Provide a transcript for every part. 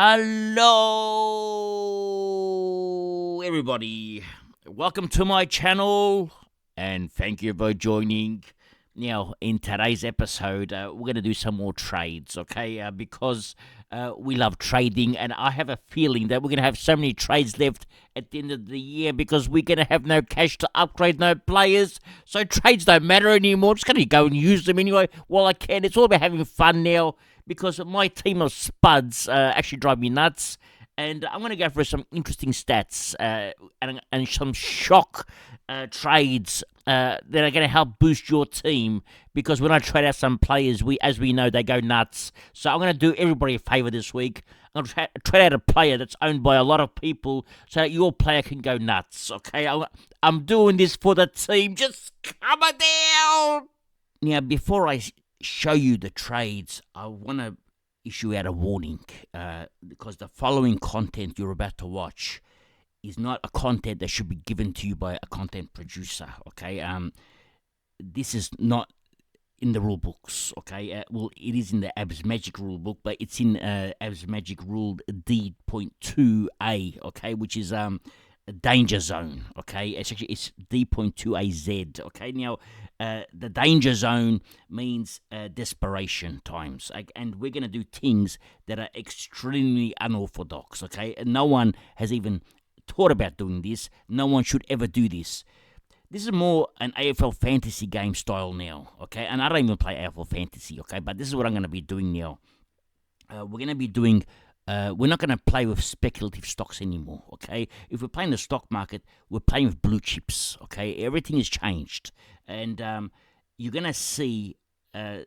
Hello, everybody. Welcome to my channel, and thank you for joining. Now, in today's episode, we're going to do some more trades, okay? Because we love trading, and I have a feeling that we're going to have so many trades left at the end of the year because we're going to have no cash to upgrade, no players. So trades don't matter anymore. I'm just going to go and use them anyway while I can. It's all about having fun now because my team of Spuds actually drive me nuts. And I'm going to go through some interesting stats and some shock trades that are going to help boost your team, because when I trade out some players, as we know, they go nuts. So I'm going to do everybody a favor this week. I'm going to trade out a player that's owned by a lot of people so that your player can go nuts, okay? I'm doing this for the team. Just come on down! Now, before I show you the trades, I want to issue out a warning because the following content you're about to watch is not a content that should be given to you by a content producer, okay? This is not in the rule books, okay? Well, it is in the Abs Magic rule book, but it's in Abs Magic rule D.2a, okay, which is a danger zone, okay? It's D.2az, okay? Now, the danger zone means desperation times, and we're going to do things that are extremely unorthodox, okay? And no one has even thought about doing this. No one should ever do this. This is more an AFL fantasy game style now, okay? And I don't even play AFL fantasy, okay? But this is what I'm going to be doing now. We're going to be doing... we're not going to play with speculative stocks anymore, okay? If we're playing the stock market, we're playing with blue chips, okay? Everything has changed. And you're going to see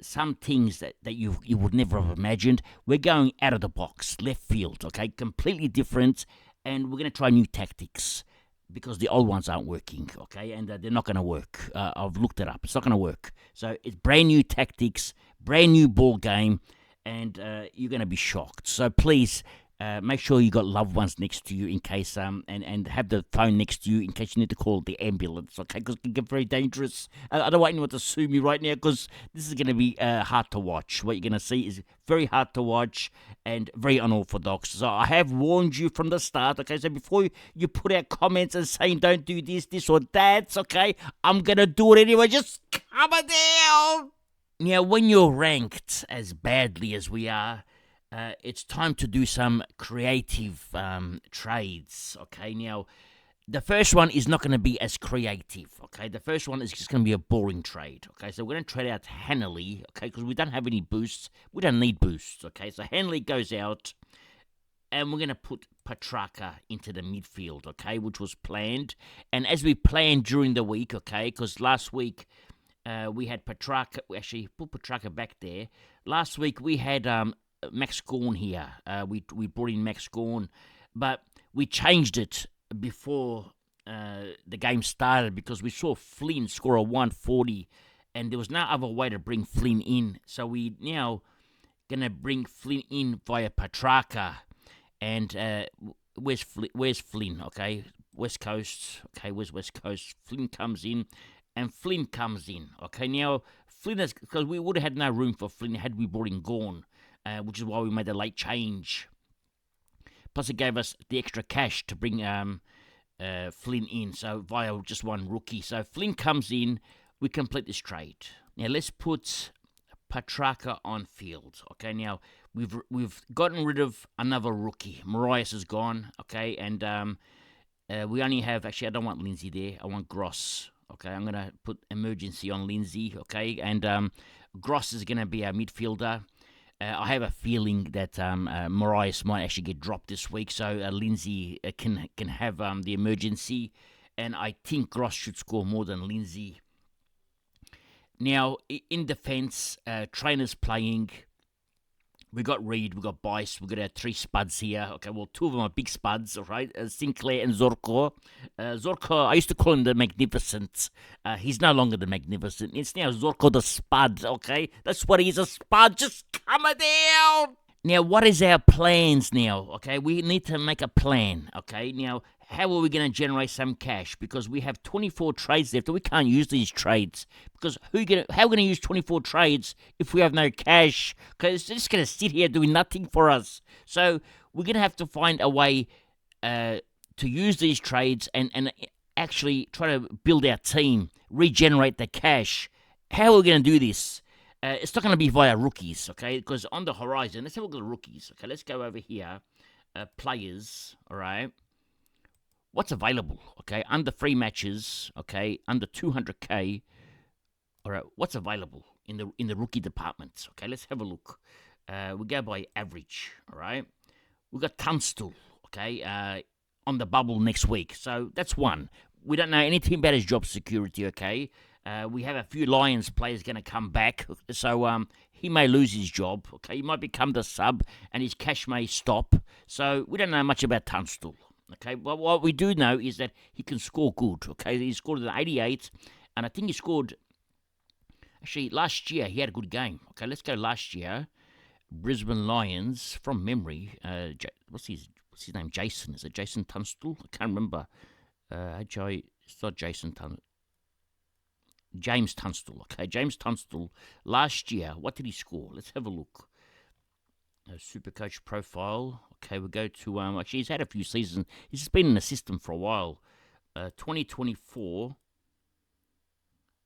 some things that you would never have imagined. We're going out of the box, left field, okay? Completely different. And we're going to try new tactics because the old ones aren't working, okay? And they're not going to work. I've looked it up. It's not going to work. So it's brand new tactics, brand new ball game, and you're going to be shocked. So please make sure you got loved ones next to you in case, and have the phone next to you in case you need to call the ambulance, okay? Because it can get very dangerous. I don't want anyone to sue me right now because this is going to be hard to watch. What you're going to see is very hard to watch and very unorthodox. So I have warned you from the start, okay? So before you put out comments and saying don't do this or that, okay? I'm going to do it anyway. Just calm it down. Now, when you're ranked as badly as we are, it's time to do some creative trades, okay? Now, the first one is not going to be as creative, okay? The first one is just going to be a boring trade, okay? So we're going to trade out Hanley, okay? Because we don't have any boosts. We don't need boosts, okay? So Hanley goes out, and we're going to put Petrarca into the midfield, okay? Which was planned. And as we planned during the week, okay? Because last week... we had Petrarca. We actually put Petrarca back there. Last week we had Max Gawn here. We brought in Max Gawn, but we changed it before the game started because we saw Flynn score a 140, and there was no other way to bring Flynn in. So we now gonna bring Flynn in via Petrarca. And where's Flynn? Okay, West Coast. Okay, where's West Coast? Flynn comes in. And Flynn comes in, okay? Now, Flynn is... because we would have had no room for Flynn had we brought in Gawn, which is why we made a late change. Plus, it gave us the extra cash to bring Flynn in, so via just one rookie. So, Flynn comes in, we complete this trade. Now, let's put Petrarca on field, okay? Now, we've gotten rid of another rookie. Marias is gone, okay? And we only have... actually, I don't want Lindsay there. I want Gross. Okay, I'm going to put emergency on Lindsay, okay? And Gross is going to be our midfielder. I have a feeling that Marias might actually get dropped this week, so Lindsay can have the emergency. And I think Gross should score more than Lindsay. Now, in defence, trainers playing... we got Reed, we got Bice, we got our three Spuds here. Okay, well, two of them are big Spuds, all right? Sinclair and Zorko. Zorko, I used to call him the Magnificent. He's no longer the Magnificent. It's now Zorko the Spud, okay? That's what he's, a Spud. Just come down. Now, what is our plans now, okay? We need to make a plan, okay? Now, how are we going to generate some cash? Because we have 24 trades left, and we can't use these trades. Because how are we going to use 24 trades if we have no cash? Because it's just going to sit here doing nothing for us. So we're going to have to find a way to use these trades and actually try to build our team, regenerate the cash. How are we going to do this? It's not going to be via rookies, okay? Because on the horizon, let's have a look at the rookies. Okay, let's go over here. Players, all right? What's available, okay? Under 3 matches, okay? Under 200K, all right? What's available in the rookie departments? Okay, let's have a look. We go by average, all right? We got Tunstall, okay? On the bubble next week, so that's one. We don't know anything about his job security, okay? We have a few Lions players going to come back, so he may lose his job, okay? He might become the sub, and his cash may stop. So we don't know much about Tunstall, okay? But what we do know is that he can score good, okay? He scored an 88, and I think he scored... Actually, last year he had a good game. Okay, let's go last year. Brisbane Lions, from memory. What's his name? Jason. Is it Jason Tunstall? I can't remember. It's not Jason Tunstall. James Tunstall. Okay, James Tunstall. Last year, what did he score? Let's have a look. Supercoach profile. Okay, we'll go to... actually, he's had a few seasons. He's been in the system for a while. 2024...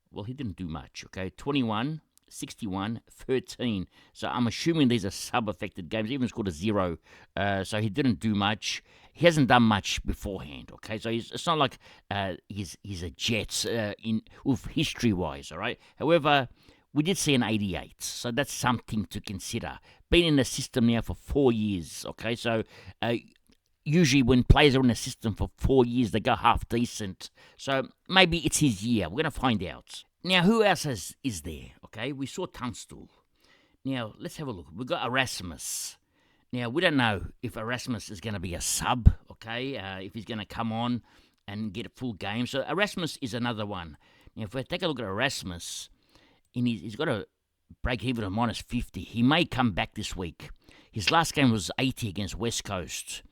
Well, he didn't do much, okay? 21, 61, 13. So I'm assuming these are sub-affected games. He even scored a 0. So he didn't do much. He hasn't done much beforehand, okay? So it's not like he's a Jets history-wise, all right? However, we did see an 88, so that's something to consider. Been in the system now for 4 years, okay? So... usually when players are in the system for 4 years, they go half decent. So maybe it's his year. We're going to find out. Now, who else is there? Okay, we saw Tunstall. Now, let's have a look. We've got Erasmus. Now, we don't know if Erasmus is going to be a sub, okay, if he's going to come on and get a full game. So Erasmus is another one. Now, if we take a look at Erasmus, he's got a break even of -50. He may come back this week. His last game was 80 against West Coast.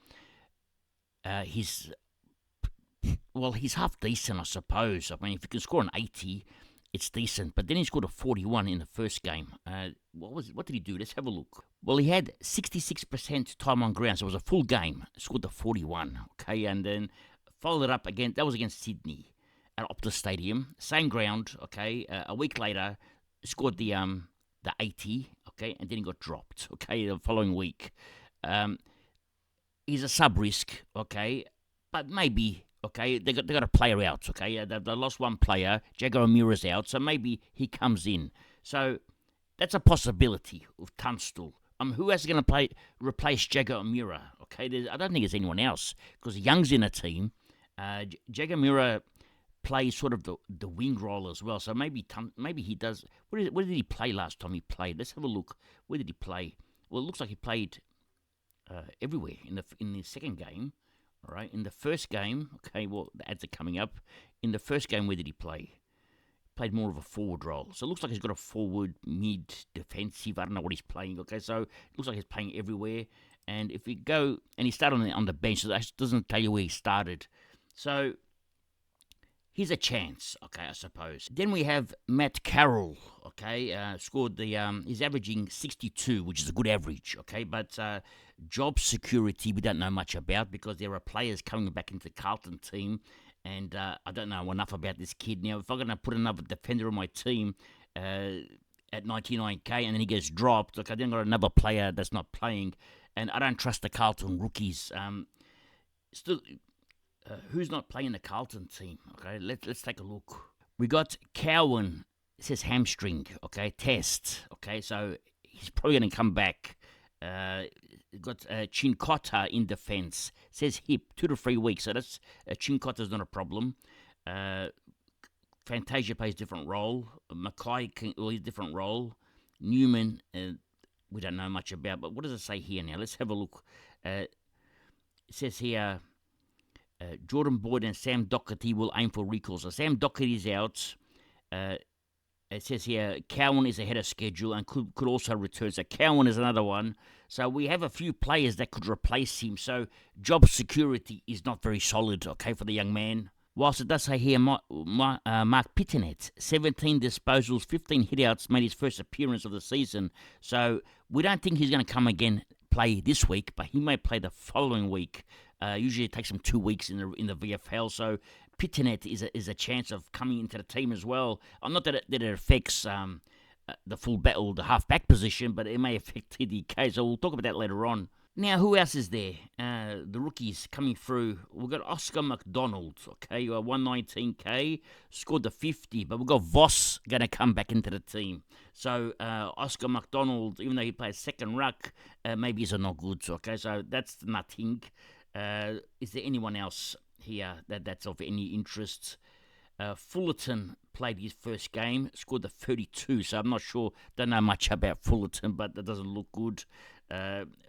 He's half decent, I suppose. I mean, if you can score an 80, it's decent. But then he scored a 41 in the first game. What did he do? Let's have a look. Well, he had 66% time on ground, so it was a full game. Scored the 41, okay, and then followed it up again. That was against Sydney at Optus Stadium, same ground, okay. A week later, scored the 80, okay, and then he got dropped, okay, the following week. He's a sub-risk, okay, but maybe, okay, they got a player out, okay, they lost one player, Jago Amura's out, so maybe he comes in. So that's a possibility with Tunstall. Who else is going to replace Jago Amura? Okay, I don't think there's anyone else, because Young's in a team. Jago Amura plays sort of the wing role as well, so maybe he does. Where did he play last time he played? Let's have a look. Where did he play? Well, it looks like he played... everywhere in the second game, all right. In the first game, okay, well, the ads are coming up. In the first game, where did he play? Played more of a forward role. So it looks like he's got a forward, mid, defensive. I don't know what he's playing, okay. So it looks like he's playing everywhere. And if you go, and he started on the bench, so that doesn't tell you where he started. So here's a chance, okay, I suppose. Then we have Matt Carroll, okay, scored he's averaging 62, which is a good average, okay, but job security we don't know much about because there are players coming back into the Carlton team, and I don't know enough about this kid. Now, if I'm going to put another defender on my team at 99k and then he gets dropped, okay, then I've got another player that's not playing, and I don't trust the Carlton rookies. Who's not playing the Carlton team? Okay, let's take a look. We got Cowan. It says hamstring. Okay, test. Okay, so he's probably going to come back. Got Chincotta in defense. It says hip, 2 to 3 weeks. So that's Chincotta's not a problem. Fantasia plays different role. Mackay plays different role. Newman, we don't know much about. But what does it say here now? Let's have a look. It says here. Jordan Boyd and Sam Doherty will aim for recalls. So Sam Doherty's out. It says here Cowan is ahead of schedule and could also return. So Cowan is another one. So we have a few players that could replace him. So job security is not very solid, okay, for the young man. Whilst it does say here Mark Pittenet, 17 disposals, 15 hitouts, made his first appearance of the season. So we don't think he's going to come play this week, but he may play the following week. Usually it takes him 2 weeks in the VFL, so Pitinet is a chance of coming into the team as well. Not that it affects the full back or the half back position, but it may affect TDK. So we'll talk about that later on. Now, who else is there? The rookies coming through. We've got Oscar McDonald, okay, 119k, scored the 50, but we've got Voss going to come back into the team. So Oscar McDonald, even though he plays second ruck, maybe he's not good, okay, so that's nothing. Is there anyone else here that's of any interest? Fullerton played his first game, scored the 32, so I'm not sure, don't know much about Fullerton, but that doesn't look good.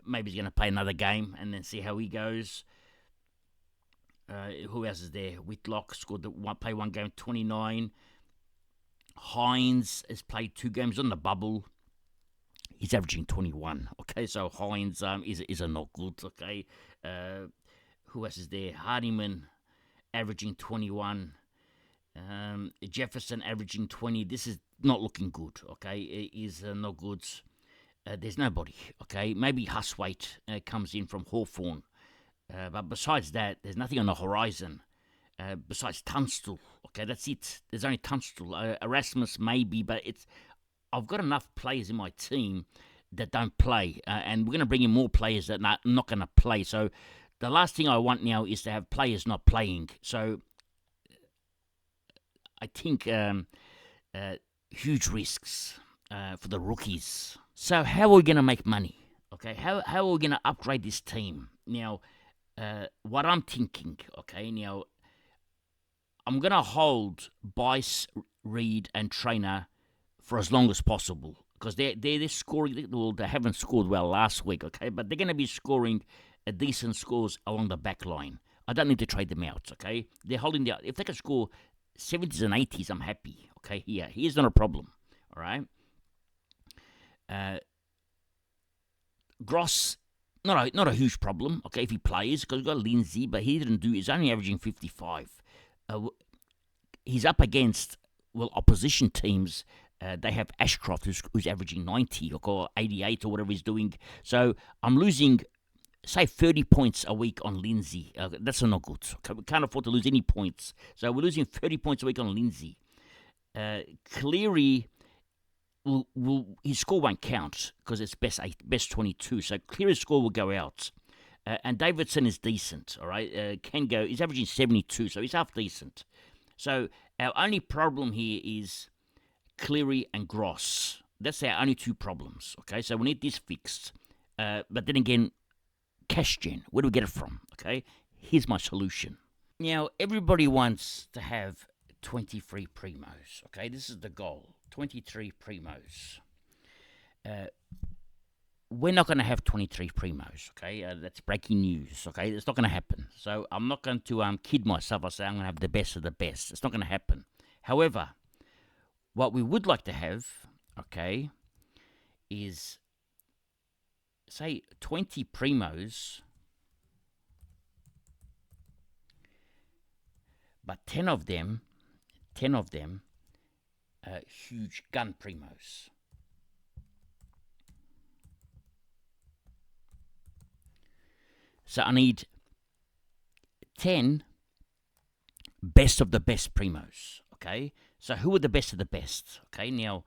Maybe he's going to play another game and then see how he goes. Who else is there? Whitlock played one game, 29. Hines has played 2 games on the bubble. He's averaging 21. Okay, so Hines is a not good. Okay, who else is there? Hardiman averaging 21. Jefferson averaging 20. This is not looking good. Okay, it is not good. There's nobody, okay? Maybe Huswaite comes in from Hawthorn. But besides that, there's nothing on the horizon besides Tunstall. Okay, that's it. There's only Tunstall. Erasmus maybe, but I've got enough players in my team that don't play. And we're going to bring in more players that are not going to play. So the last thing I want now is to have players not playing. So I think huge risks for the rookies. So how are we going to make money? Okay, how are we going to upgrade this team? Now, what I'm thinking, okay, now, I'm going to hold Bice, Reed, and Trainer for as long as possible because they're scoring, well, they haven't scored well last week, okay, but they're going to be scoring decent scores along the back line. I don't need to trade them out, okay? They're holding their, if they can score 70s and 80s, I'm happy, okay? Here's not a problem, all right? Gross, not a huge problem, okay, if he plays, because we've got Lindsay, but he didn't do, he's only averaging 55. He's up against, well, opposition teams. They have Ashcroft, who's averaging 90 or 88 or whatever he's doing. So I'm losing, say, 30 points a week on Lindsay. That's not good. Okay? We can't afford to lose any points. So we're losing 30 points a week on Lindsay. Cleary, his score won't count because it's best 22. So Cleary's score will go out. And Davidson is decent, all right? Kengo, he's averaging 72, so he's half decent. So our only problem here is Cleary and Gross. That's our only 2 problems, okay? So we need this fixed. But then again, cash gen, where do we get it from, okay? Here's my solution. Now, everybody wants to have 23 primos, okay? This is the goal, 23 primos. We're not going to have 23 primos, okay? That's breaking news, okay? It's not going to happen. So I'm not going to kid myself or say I'm going to have the best of the best. It's not going to happen. However, what we would like to have, okay, is, say, 20 primos, but 10 of them, huge gun primos. So I need 10 best of the best primos, okay? So who are the best of the best, okay? Now,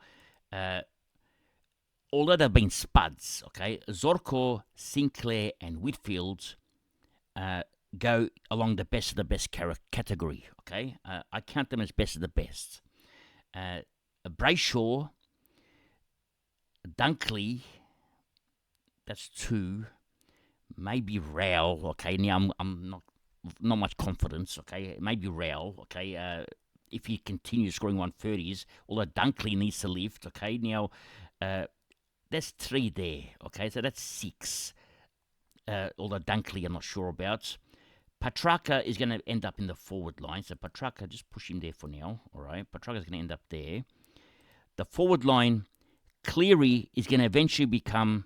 although they've been spuds, okay, Zorko, Sinclair, and Whitfield go along the best of the best category, okay? I count them as best of the best. Brayshaw, Dunkley, that's 2. Maybe Rowell, okay. Now I'm not much confidence, okay. Maybe Rowell, okay. If he continues scoring 130s, although Dunkley needs to lift, okay. Now there's 3 there, okay. So that's 6. Although Dunkley I'm not sure about. Petrarca is going to end up in the forward line, so Petrarca, just push him there for now, all right. Petrarca is going to end up there. The forward line, Cleary is going to eventually become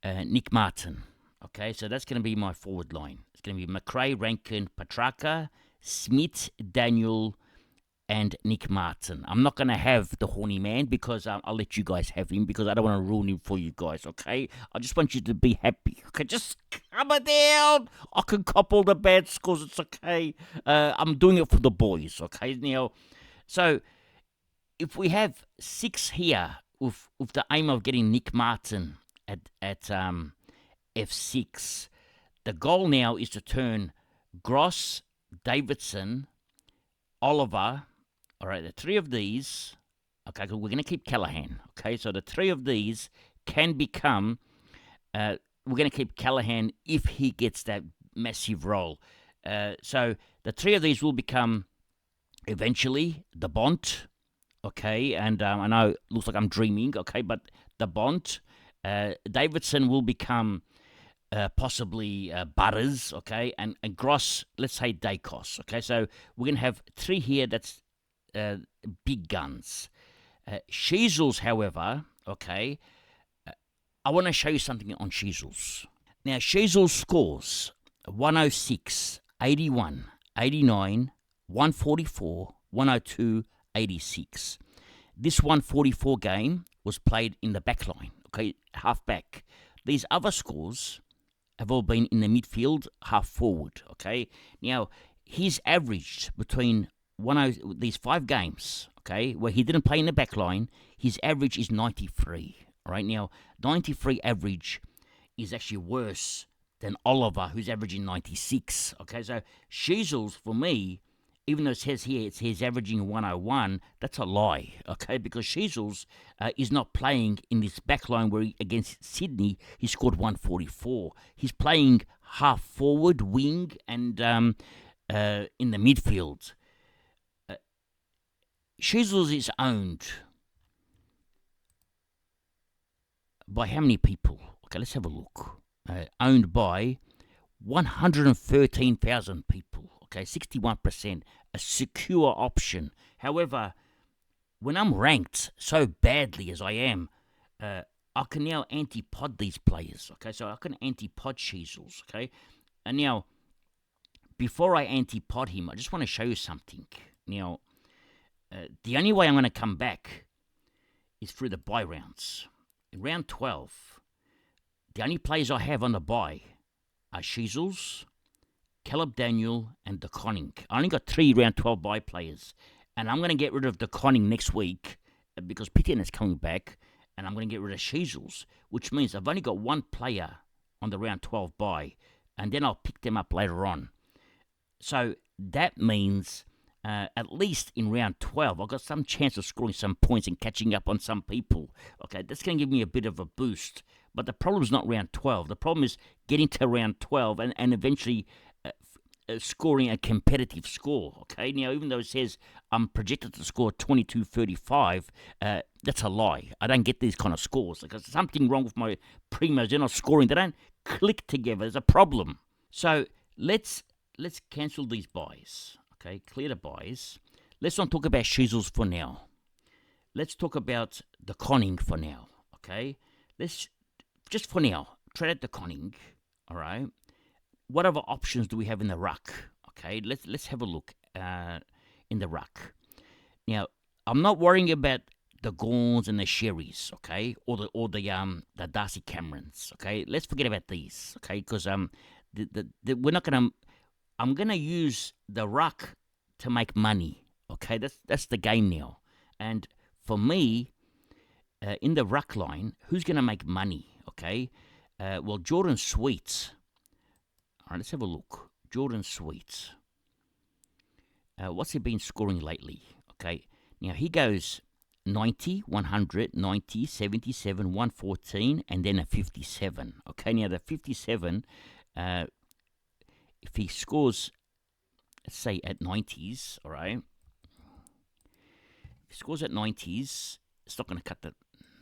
Nick Martin. Okay, so that's going to be my forward line. It's going to be McRae, Rankin, Petrarca, Smith, Daniel, and Nick Martin. I'm not going to have the horny man because I'll let you guys have him because I don't want to ruin him for you guys, okay? I just want you to be happy, okay? Just calm it down. I can cop all the bad scores, it's okay. I'm doing it for the boys, okay? Now, so if we have 6 here with the aim of getting Nick Martin at F6, the goal now is to turn Gross, Davidson, Oliver. All right, the 3 of these, okay, we're going to keep Callahan, okay? So the 3 of these can become, we're going to keep Callahan if he gets that massive role. So the 3 of these will become eventually the Bont, okay? And I know it looks like I'm dreaming, okay? But the Bont, Davidson will become possibly Butters, okay? And Gross, let's say Daicos, okay? So we're going to have 3 here that's big guns. Sheezels, however, okay, I want to show you something on Sheezels. Now, Sheezels scores 106, 81, 89, 144, 102, 86. This 144 game was played in the back line, okay, half back. These other scores have all been in the midfield, half forward, okay? Now, he's averaged between these 5 games, okay, where he didn't play in the back line, his average is 93, right? Now, 93 average is actually worse than Oliver, who's averaging 96, okay? So, Sheezels, for me, even though it says here he's averaging 101, that's a lie, okay? Because Sheezels is not playing in this back line where against Sydney, he scored 144. He's playing half forward, wing, and in the midfield. Sheezels is owned by how many people? Okay, let's have a look. Owned by 113,000 people. Okay, 61%, a secure option. However, when I'm ranked so badly as I am, I can now anti-pod these players. Okay, so I can anti-pod Sheezels. Okay, and now before I anti-pod him, I just want to show you something. Now, the only way I'm going to come back is through the bye rounds. In round 12, the only players I have on the bye are Sheezels, Caleb Daniel, and De Koning. I only got 3 round 12 bye players, and I'm going to get rid of De Koning next week because Pitian is coming back, and I'm going to get rid of Sheezels, which means I've only got 1 player on the round 12 bye, and then I'll pick them up later on. So that means at least in round 12, I've got some chance of scoring some points and catching up on some people. Okay, that's going to give me a bit of a boost. But the problem is not round 12. The problem is getting to round 12 and eventually scoring a competitive score. Okay, now even though it says I'm projected to score 22-35, that's a lie. I don't get these kind of scores. Like, there's something wrong with my primos. They're not scoring. They don't click together. There's a problem. So let's cancel these buys. Okay, clear the buys. Let's not talk about Sheezels for now. Let's talk about De Koning for now. Okay, let's just for now trade out De Koning. All right. What other options do we have in the ruck? Okay, let's have a look in the ruck. Now, I'm not worrying about the Gawns and the Sherrys, okay, or the Darcy Camerons. Okay, let's forget about these. Okay, because we're not gonna. I'm going to use the ruck to make money, okay? That's the game now. And for me, in the ruck line, who's going to make money, okay? Well, Jordan Sweets. All right, let's have a look. Jordan Sweets. What's he been scoring lately? Okay, now he goes 90, 100, 90, 77, 114, and then a 57. Okay, now the 57... if he scores, let's say at 90s, all right, if he scores at 90s, it's not going to cut the,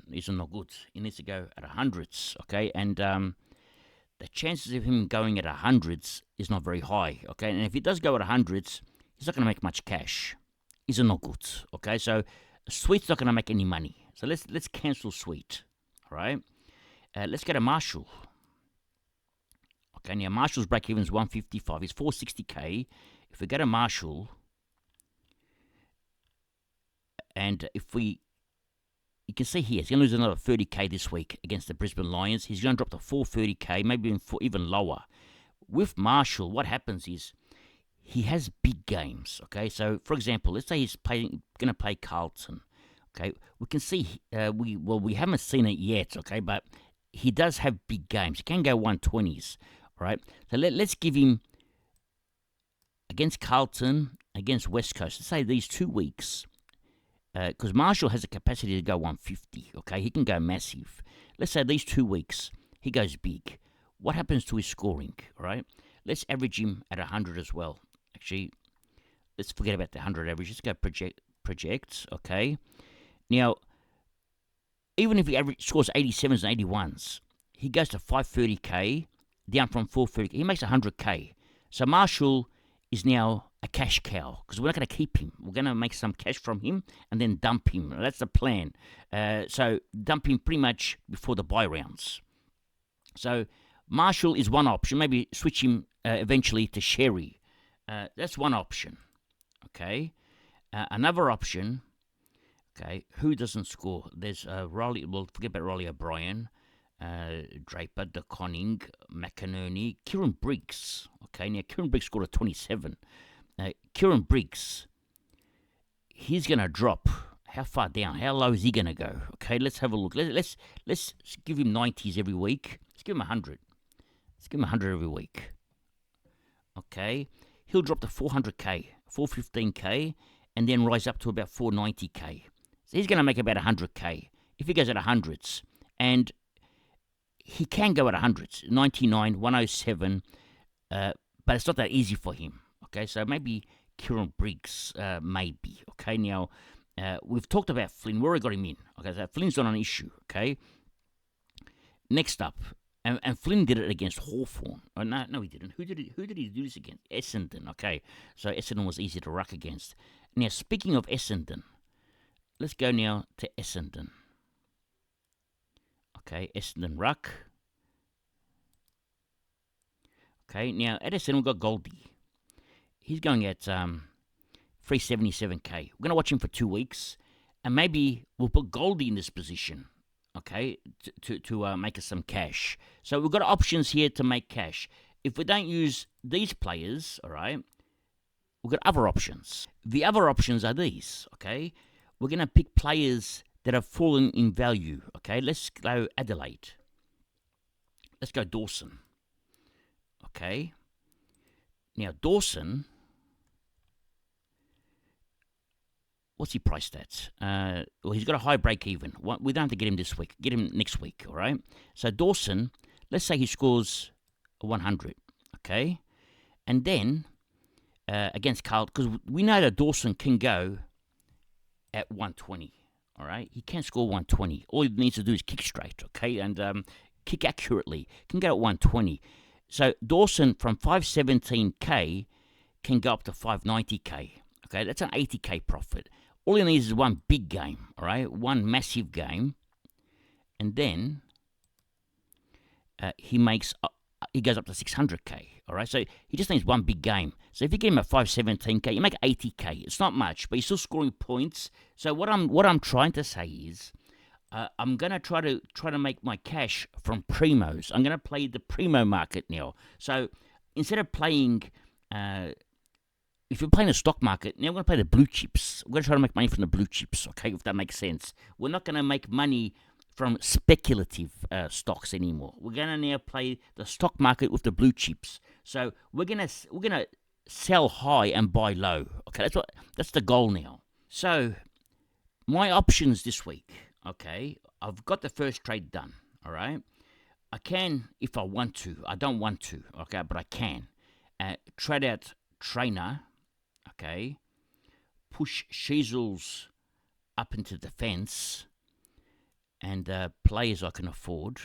these are not good. He needs to go at 100s, okay, and the chances of him going at 100s is not very high, okay, and if he does go at 100s, he's not going to make much cash. These are not good, okay, so Sweet's not going to make any money, so let's cancel Sweet, all right, let's go to Marshall. Okay, now Marshall's break-even is 155. He's 460k. If we go to Marshall, And you can see here, he's going to lose another 30k this week against the Brisbane Lions. He's going to drop to 430k, maybe even lower. With Marshall, what happens is he has big games, okay? So, for example, let's say he's going to play Carlton, okay? We can see, we haven't seen it yet, okay? But he does have big games. He can go 120s, all right? So, let's give him, against Carlton, against West Coast, let's say these 2 weeks, because Marshall has a capacity to go 150, okay? He can go massive. Let's say these 2 weeks, he goes big. What happens to his scoring, all right? Let's average him at 100 as well. Actually, let's forget about the 100 average. Let's go project, okay? Now, even if he scores 87s and 81s, he goes to 530k, down from 430k. He makes 100k. So Marshall is now a cash cow, because we're not going to keep him. We're going to make some cash from him and then dump him. That's the plan. So dump him pretty much before the buy rounds. So Marshall is one option. Maybe switch him eventually to Sherry. That's one option. Okay. Another option. Okay. Who doesn't score? There's Riley. Well, forget about Riley O'Brien, Draper, DeConning, McInerney, Kieran Briggs. Okay. Now Kieran Briggs scored a 27. Kieran Briggs, he's going to drop. How far down? How low is he going to go? Okay, let's have a look. Let's give him 90s every week. Let's give him 100. Let's give him 100 every week. Okay, he'll drop to 400k, 415k, and then rise up to about 490k. So he's going to make about 100k if he goes at 100s. And he can go at 100s, 99, 107, but it's not that easy for him. Okay, so maybe Kieran Briggs, maybe. Okay, now we've talked about Flynn. We already got him in. Okay, so Flynn's not an issue. Okay, next up, and Flynn did it against Hawthorn. Oh, no, he didn't. Who did he do this against? Essendon. Okay, so Essendon was easy to ruck against. Now, speaking of Essendon, let's go now to Essendon. Okay, Essendon ruck. Okay, now at Essendon we've got Goldie. He's going at 377k. We're going to watch him for 2 weeks, and maybe we'll put Goldie in this position, okay, to make us some cash. So we've got options here to make cash. If we don't use these players, all right, we've got other options. The other options are these, okay? We're going to pick players that have fallen in value, okay? Let's go Adelaide. Let's go Dawson, okay? Now, Dawson, what's he priced at? Well, he's got a high break even. We don't have to get him this week. Get him next week, all right? So Dawson, let's say he scores 100, okay? And then against Carlton, because we know that Dawson can go at 120, all right? He can score 120. All he needs to do is kick straight, okay? And kick accurately. Can go at 120. So Dawson from 517k can go up to 590k. Okay, that's an 80k profit. All he needs is one big game, all right? One massive game. And then he goes up to 600k, all right? So he just needs one big game. So if you give him a 517k, you make 80k. It's not much, but he's still scoring points. So what I'm trying to say is, I'm gonna try to make my cash from primos. I'm gonna play the primo market now. So instead of playing, if you're playing the stock market, now we're gonna play the blue chips. We're gonna try to make money from the blue chips. Okay, if that makes sense. We're not gonna make money from speculative stocks anymore. We're gonna now play the stock market with the blue chips. So we're gonna sell high and buy low. Okay, that's the goal now. So my options this week. Okay, I've got the first trade done, all right? I can, if I want to. I don't want to, okay, but I can. Trade out Trainer, okay? Push Sheasels up into defense, and players I can afford.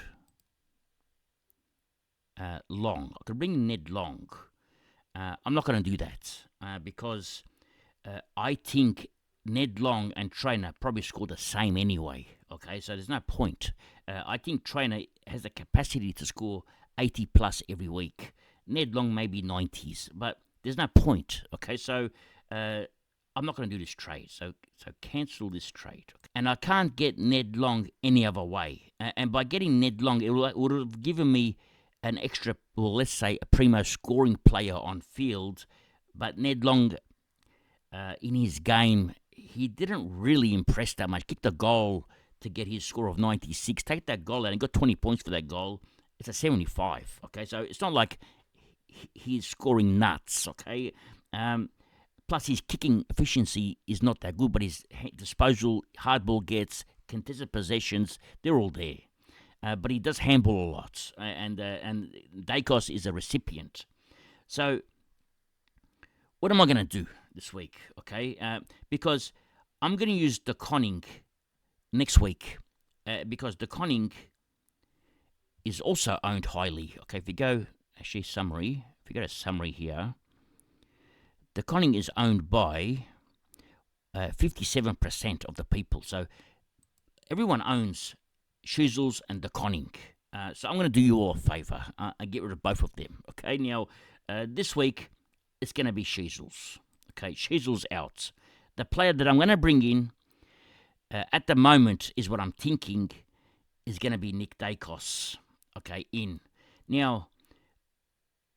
Long. I could bring Ned Long. I'm not going to do that because I think Ned Long and Trainer probably score the same anyway, okay? So there's no point. I think Trainer has the capacity to score 80 plus every week. Ned Long maybe 90s, but there's no point, okay? So I'm not going to do this trade. So cancel this trade. And I can't get Ned Long any other way. And by getting Ned Long, it would have given me an extra, well, let's say a primo scoring player on field. But Ned Long, in his game, he didn't really impress that much. Kicked a goal to get his score of 96. Take that goal and he got 20 points for that goal. It's a 75. Okay, so it's not like he's scoring nuts. Okay, plus his kicking efficiency is not that good, but his disposal, hard ball gets, contested possessions, they're all there. But he does handball a lot, and Daicos is a recipient. So what am I going to do this week? Okay, because I'm going to use De Koning next week, because De Koning is also owned highly. Okay, if you go, actually summary, if you go to summary here, De Koning is owned by 57% of the people. So everyone owns Sheezels and De Koning. So I'm going to do you all a favour and get rid of both of them. Okay, now this week it's going to be Sheezels. Okay, Sheezels out. The player that I'm going to bring in at the moment is what I'm thinking is going to be Nick Daicos. Okay, in. Now,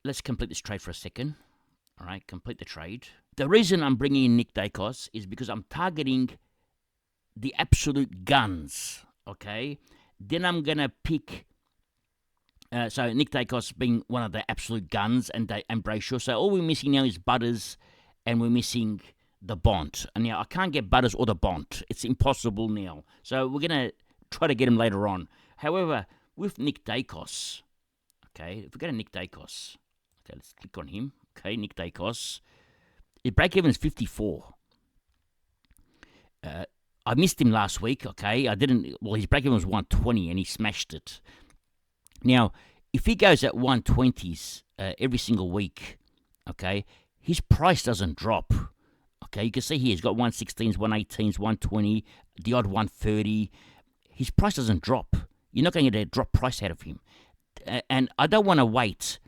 let's complete this trade for a second. All right, complete the trade. The reason I'm bringing in Nick Daicos is because I'm targeting the absolute guns. Okay, then I'm going to pick. So Nick Daicos being one of the absolute guns and Brayshaw. So all we're missing now is Butters, and we're missing the Bont. And now I can't get Butters or the Bont. It's impossible now. So we're going to try to get him later on. However, with Nick Daicos, okay, if we go to Nick Daicos, okay, let's click on him. Okay, Nick Daicos. His break-even is 54. I missed him last week, okay. His break-even was 120 and he smashed it. Now, if he goes at 120s every single week, okay, his price doesn't drop. Okay, you can see here he's got 116s, 118s, 120, the odd 130. His price doesn't drop. You're not going to get a drop price out of him. And I don't want to wait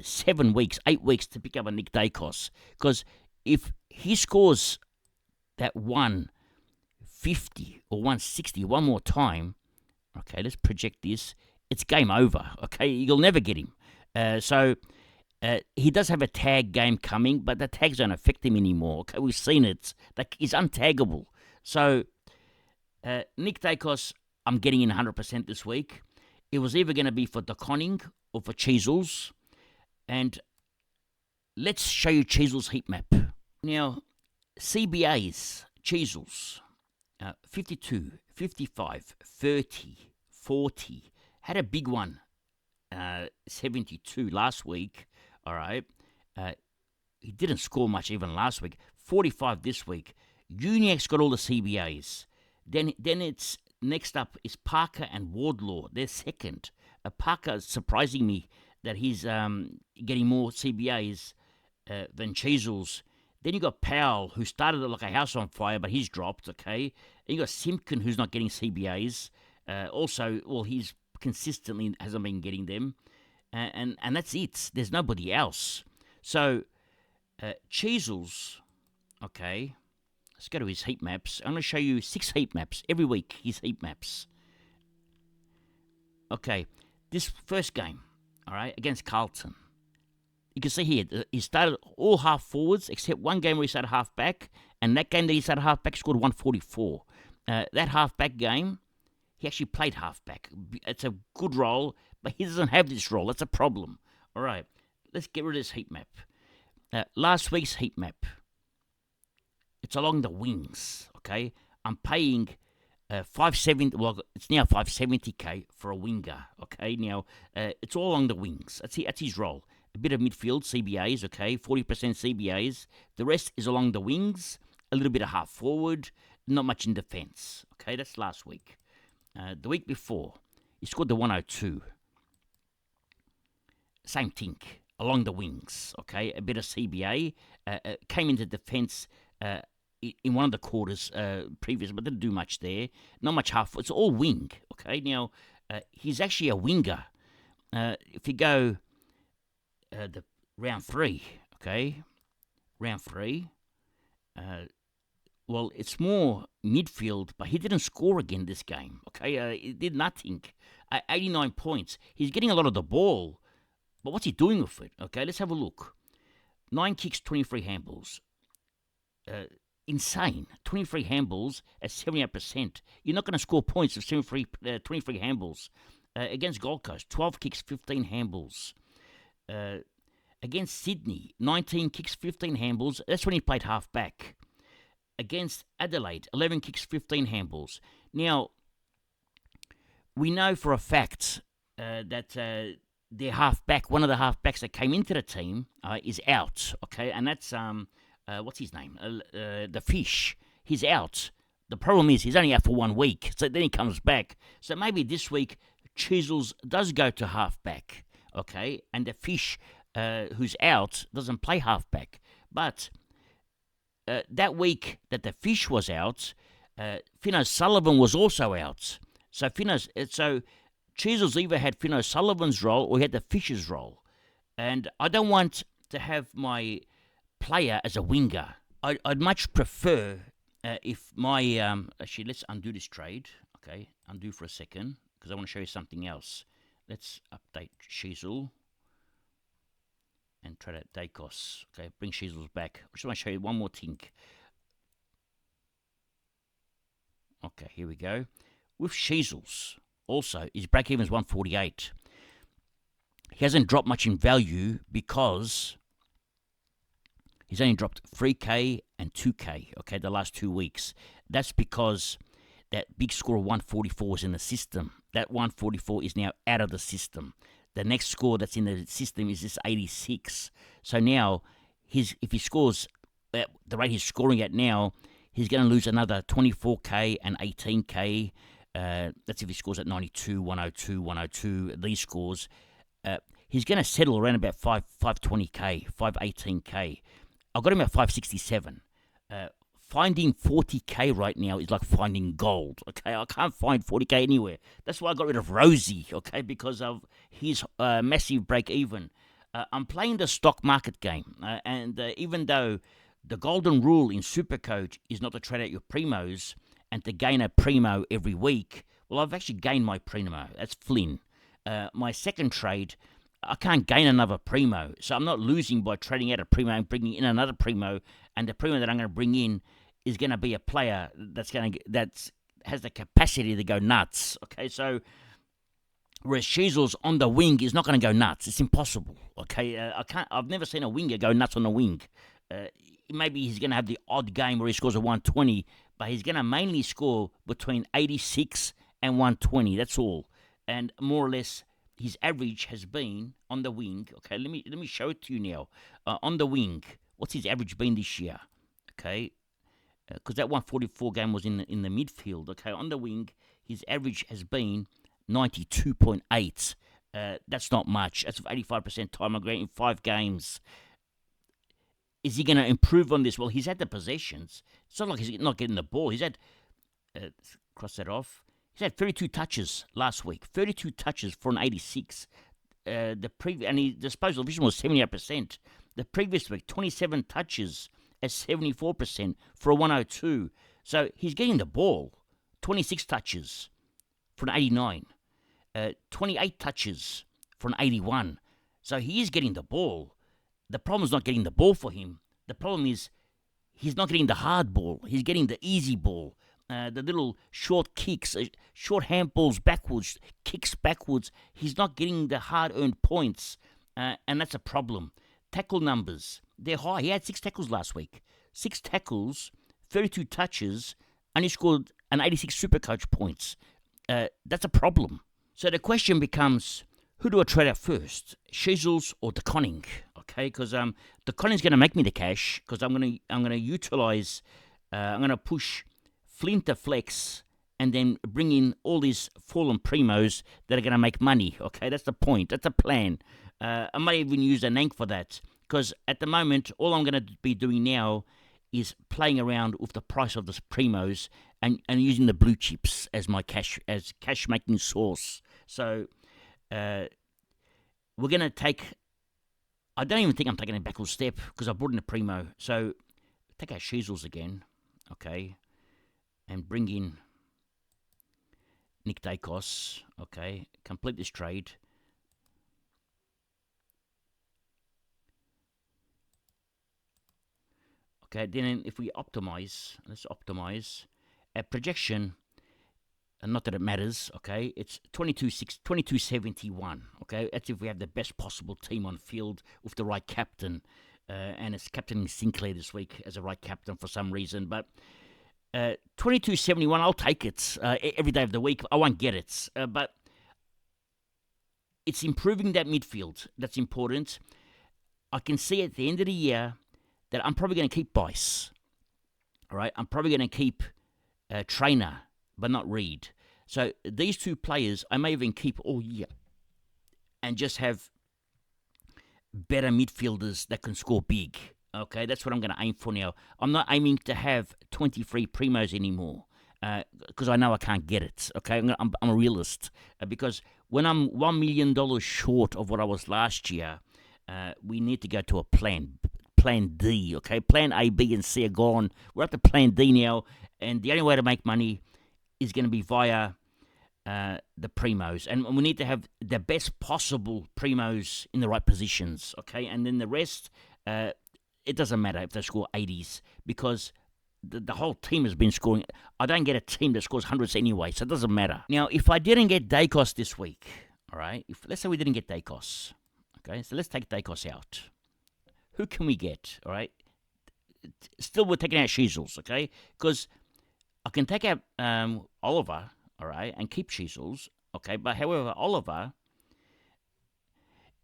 7 weeks, 8 weeks to pick up a Nick Daicos. Because if he scores that 150 or 160 one more time, okay, let's project this, it's game over. Okay, you'll never get him. So he does have a tag game coming, but the tags don't affect him anymore. Okay, we've seen it. He's untaggable. So Nick Daicos, I'm getting in 100% this week. It was either going to be for De Koning or for Cheezels. And let's show you Cheezels' heat map. Now, CBAs, Cheezels, 52, 55, 30, 40. Had a big one, 72 last week. All right. He didn't score much even last week. 45 this week. Uniac's got all the CBAs. Then it's next up is Parker and Wardlaw. They're second. Parker surprising me that he's getting more CBAs than Cheezels. Then you got Powell, who started like a house on fire, but he's dropped. Okay. And you got Simpkin, who's not getting CBAs. Also, well, he's consistently hasn't been getting them. And that's it. There's nobody else. So, Cheezels, okay, let's go to his heat maps. I'm going to show you 6 heat maps every week, his heat maps. Okay, this first game, all right, against Carlton. You can see here, he started all half forwards, except one game where he started half back, and that game that he started half back scored 144. That half back game, he actually played halfback. It's a good role, but he doesn't have this role. That's a problem. All right, let's get rid of this heat map. Last week's heat map. It's along the wings, okay? I'm paying 570. Well, it's now 570k for a winger, okay? Now, it's all along the wings. That's his role. A bit of midfield, CBAs, okay? 40% CBAs. The rest is along the wings, a little bit of half forward, not much in defence, okay? That's last week. The week before, he scored the 102. Same thing, along the wings, okay? A bit of CBA. Came into defence in one of the quarters previous, but didn't do much there. Not much half. It's all wing, okay? Now, he's actually a winger. If you go the round 3, okay? Round 3. Well, it's more midfield, but he didn't score again this game. Okay, he did nothing. 89 points. He's getting a lot of the ball, but what's he doing with it? Okay, let's have a look. 9 kicks, 23 handballs. Uh, Insane. 23 handballs at 78%. You're not going to score points with 23 handballs. Against Gold Coast, 12 kicks, 15 handballs. Uh, Against Sydney, 19 kicks, 15 handballs. That's when he played half back. Against Adelaide, 11 kicks, 15 handballs. Now, we know for a fact that their halfback, one of the halfbacks that came into the team, is out. Okay, and that's what's his name? The Fish. He's out. The problem is he's only out for 1 week, so then he comes back. So maybe this week Chisels does go to halfback. Okay, and the Fish, who's out, doesn't play halfback. But that week that the Fish was out, Finn O'Sullivan was also out. So Chisels either had Finn O'Sullivan's role or he had the Fish's role. And I don't want to have my player as a winger. I'd much prefer if my... actually, let's undo this trade. Okay, undo for a second because I want to show you something else. Let's update Chisel and trade out Daicos. Okay, bring Chisels back. I just want to show you one more thing. Okay, here we go. With Chisels, also, his break-even is 148. He hasn't dropped much in value because he's only dropped 3K and 2K, okay, the last 2 weeks. That's because that big score of 144 was in the system. That 144 is now out of the system. The next score that's in the system is this 86. So now, if he scores at the rate he's scoring at now, he's going to lose another 24K and 18K. That's if he scores at 92, 102, 102, these scores. He's going to settle around about 520K, 518K. I've got him at 567. Finding 40K right now is like finding gold, okay? I can't find 40K anywhere. That's why I got rid of Rosie, okay, because of his massive break-even. I'm playing the stock market game, and even though the golden rule in Supercoach is not to trade out your primos and to gain a primo every week, well, I've actually gained my primo. That's Flynn. My second trade, I can't gain another primo, so I'm not losing by trading out a primo and bringing in another primo, and the primo that I'm going to bring in is going to be a player that has the capacity to go nuts. Okay, so whereas Chisels on the wing is not going to go nuts. It's impossible. Okay, I've never seen a winger go nuts on the wing. Maybe he's going to have the odd game where he scores a 120, but he's going to mainly score between 86 and 120. That's all, and more or less his average has been on the wing. Okay, let me show it to you now. On the wing, what's his average been this year? Okay, because that 144 game was in the midfield. Okay, on the wing, his average has been 92.8. That's not much. That's 85% time in 5 games. Is he going to improve on this? Well, he's had the possessions. It's not like he's not getting the ball. He's had, cross that off. He's had 32 touches last week. 32 touches for an 86. And his disposal vision was 78%. The previous week, 27 touches at 74% for a 102. So he's getting the ball. 26 touches for an 89. 28 touches for an 81. So he is getting the ball. The problem is not getting the ball for him. The problem is he's not getting the hard ball. He's getting the easy ball. The little short kicks, short handballs backwards, kicks backwards. He's not getting the hard-earned points, and that's a problem. Tackle numbers, they're high. He had 6 tackles last week. 6 tackles, 32 touches, and he scored an 86 Supercoach points. That's a problem. So the question becomes, who do I trade out first, Chisels or De Koning? Okay, because De Koning's going to make me the cash because I'm going to utilize, I'm going to push Flint to flex and then bring in all these fallen primos that are going to make money. Okay, that's the point. That's the plan. I might even use a Nank for that because at the moment, all I'm going to be doing now is playing around with the price of the primos and using the blue chips as my cash making source. So we're going to take. I don't even think I'm taking a backward step because I brought in a primo. So take out Chisels again. okay, and bring in Nick Daicos, okay, complete this trade. Okay, then if we optimize, let's optimize. At projection, and not that it matters, okay, it's 2271, okay, that's if we have the best possible team on field with the right captain, and it's captaining Sinclair this week as a right captain for some reason, but 2271, I'll take it every day of the week. I won't get it, but it's improving that midfield. That's important. I can see at the end of the year that I'm probably going to keep Bice. All right, I'm probably going to keep Trainer, but not Reed. So these two players, I may even keep all year and just have better midfielders that can score big. Okay, that's what I'm going to aim for now. I'm not aiming to have 23 primos anymore because I know I can't get it. Okay, I'm a realist because when I'm $1 million short of what I was last year, we need to go to a plan D. Okay, plan A, B, and C are gone. We're up to plan D now, and the only way to make money is going to be via the primos, and we need to have the best possible primos in the right positions. Okay, and then the rest. It doesn't matter if they score 80s because the whole team has been scoring. I don't get a team that scores hundreds anyway, so it doesn't matter. Now, if I didn't get Daicos this week, all right, let's say we didn't get Daicos, okay, so let's take Daicos out. Who can we get, all right? Still, we're taking out Sheezels, okay, because I can take out Oliver, all right, and keep Sheezels, okay, but however, Oliver,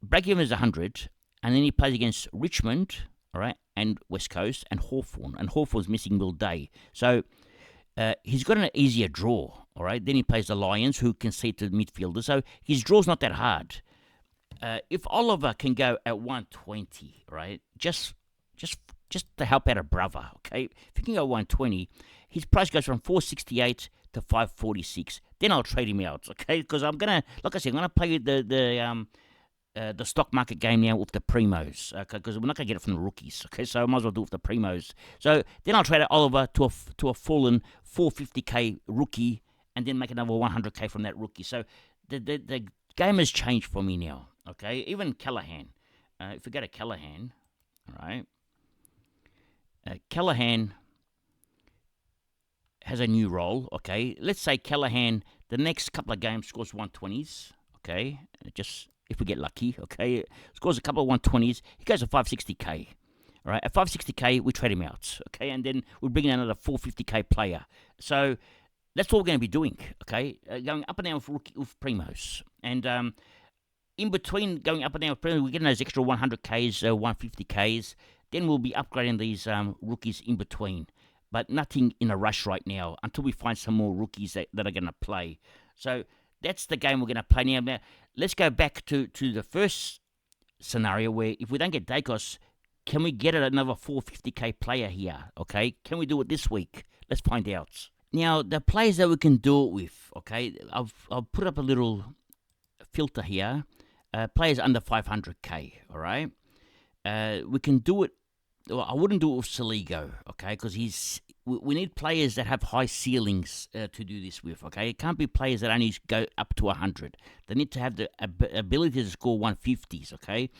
break even is 100, and then he plays against Richmond, all right, and West Coast, and Hawthorn. And Hawthorn's missing Will Day. So he's got an easier draw, all right? Then he plays the Lions, who can see to the midfielder. So his draw's not that hard. If Oliver can go at 120, right, just to help out a brother, okay? If he can go 120, his price goes from 468 to 546. Then I'll trade him out, okay? Because I'm going to, like I said, I'm going to play the stock market game now with the primos, because we're not going to get it from the rookies, okay? So I might as well do it with the primos. So then I'll trade Oliver to a fallen 450k rookie, and then make another 100k from that rookie. So the game has changed for me now, okay? Even Callahan, if we go to Callahan, all right, Callahan has a new role, okay? Let's say Callahan, the next couple of games scores 120s, okay? Just if we get lucky, okay, scores a couple of 120s, he goes to 560k. All right, at 560k, we trade him out, okay, and then we bring in another 450k player. So that's what we're going to be doing, okay, going up and down with primos, and in between going up and down with primos, we're getting those extra 100ks, 150ks. Then we'll be upgrading these rookies in between, but nothing in a rush right now until we find some more rookies that are going to play. So that's the game we're going to play now. Now, let's go back to the first scenario where if we don't get Daicos, can we get another 450k player here, okay? Can we do it this week? Let's find out. Now, the players that we can do it with, okay, I'll put up a little filter here. Players under 500k, all right? We can do it. Well, I wouldn't do it with Saligo, okay, because we need players that have high ceilings to do this with, okay? It can't be players that only go up to 100. They need to have the ability to score 150s, okay?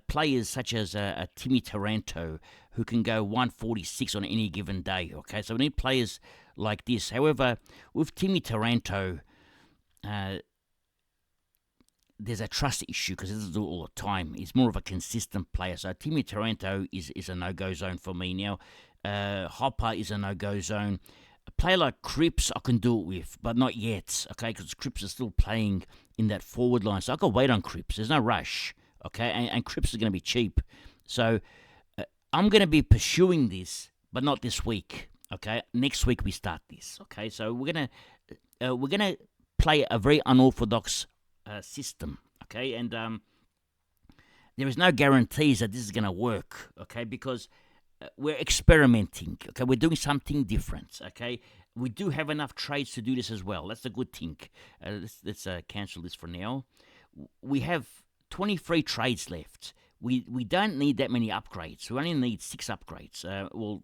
Players such as Timmy Taranto, who can go 146 on any given day, okay? So we need players like this. However, with Timmy Taranto, there's a trust issue because he doesn't do it all the time. He's more of a consistent player. So Timmy Taranto is a no-go zone for me now. Hopper is a no-go zone. A player like Cripps I can do it with, but not yet, okay, because Cripps is still playing in that forward line. So I can wait on Cripps. There's no rush, okay, and Cripps is going to be cheap. So I'm going to be pursuing this, but not this week, okay? Next week we start this, okay? So we're gonna play a very unorthodox system, okay, and there is no guarantees that this is going to work, okay, because we're experimenting, okay, we're doing something different, okay. We do have enough trades to do this as well. That's a good thing. Let's cancel this for now. We have 23 trades left. We don't need that many upgrades. We only need 6 upgrades. Well,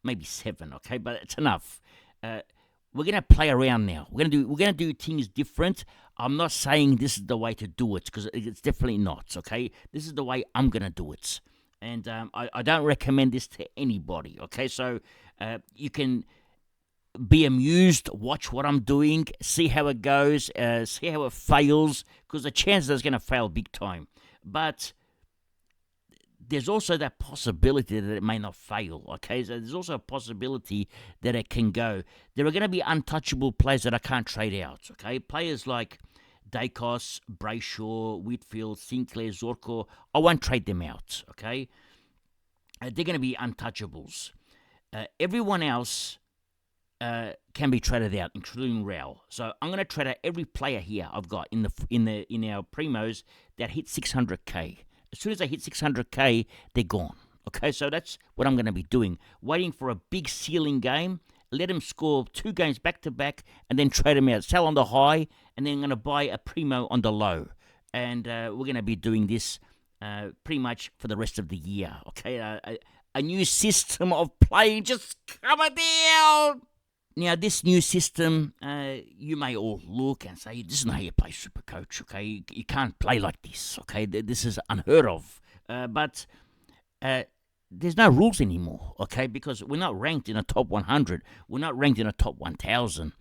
maybe 7, okay? But it's enough. We're gonna play around now. We're gonna do things different. I'm not saying this is the way to do it because it's definitely not. Okay, this is the way I'm gonna do it, and I don't recommend this to anybody. Okay, so you can be amused, watch what I'm doing, see how it goes, see how it fails, because the chances it's gonna fail big time. But there's also that possibility that it may not fail, okay? So there's also a possibility that it can go. There are going to be untouchable players that I can't trade out, okay? Players like Daicos, Brayshaw, Whitfield, Sinclair, Zorko, I won't trade them out, okay? They're going to be untouchables. Everyone else can be traded out, including Rao. So I'm going to trade out every player here I've got in our primos that hit 600k. As soon as they hit 600k, they're gone. Okay, so that's what I'm going to be doing. Waiting for a big ceiling game, let them score 2 games back to back, and then trade them out. Sell on the high, and then I'm going to buy a primo on the low. And we're going to be doing this pretty much for the rest of the year. Okay, a new system of play just coming down. Now, this new system, you may all look and say, this is not how you play Supercoach, okay? You can't play like this, okay? This is unheard of. But there's no rules anymore, okay? Because we're not ranked in a top 100. We're not ranked in a top 1,000.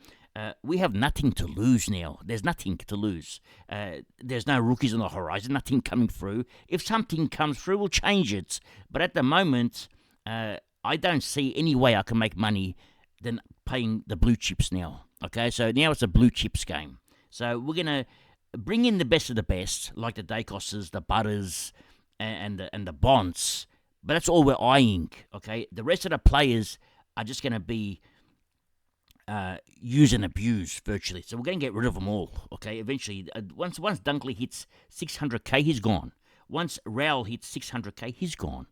We have nothing to lose now. There's nothing to lose. There's no rookies on the horizon, nothing coming through. If something comes through, we'll change it. But at the moment, I don't see any way I can make money than playing the blue chips now. Okay, so now it's a blue chips game. So we're gonna bring in the best of the best, like the Daicoses, the Butters, and the Bonds. But that's all we're eyeing. Okay, the rest of the players are just gonna be use and abuse virtually. So we're gonna get rid of them all. Okay, eventually, once Dunkley hits 600k, he's gone. Once Rowell hits 600k, he's gone.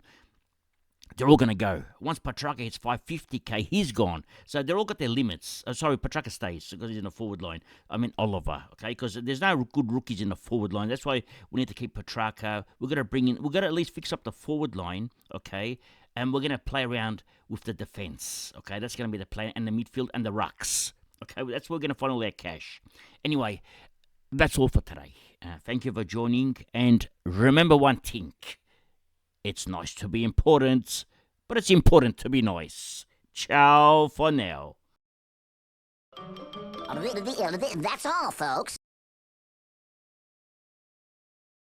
They're all going to go. Once Petrarca hits 550k, he's gone. So they're all got their limits. Sorry, Petrarca stays because he's in the forward line. I mean Oliver, okay? Because there's no good rookies in the forward line. That's why we need to keep Petrarca. We're going to at least fix up the forward line, okay? And we're going to play around with the defense, okay? That's going to be the plan, and the midfield and the rucks, okay? That's where we're going to find all their cash. Anyway, that's all for today. Thank you for joining, and remember one thing. It's nice to be important, but it's important to be nice. Ciao for now. That's all, folks.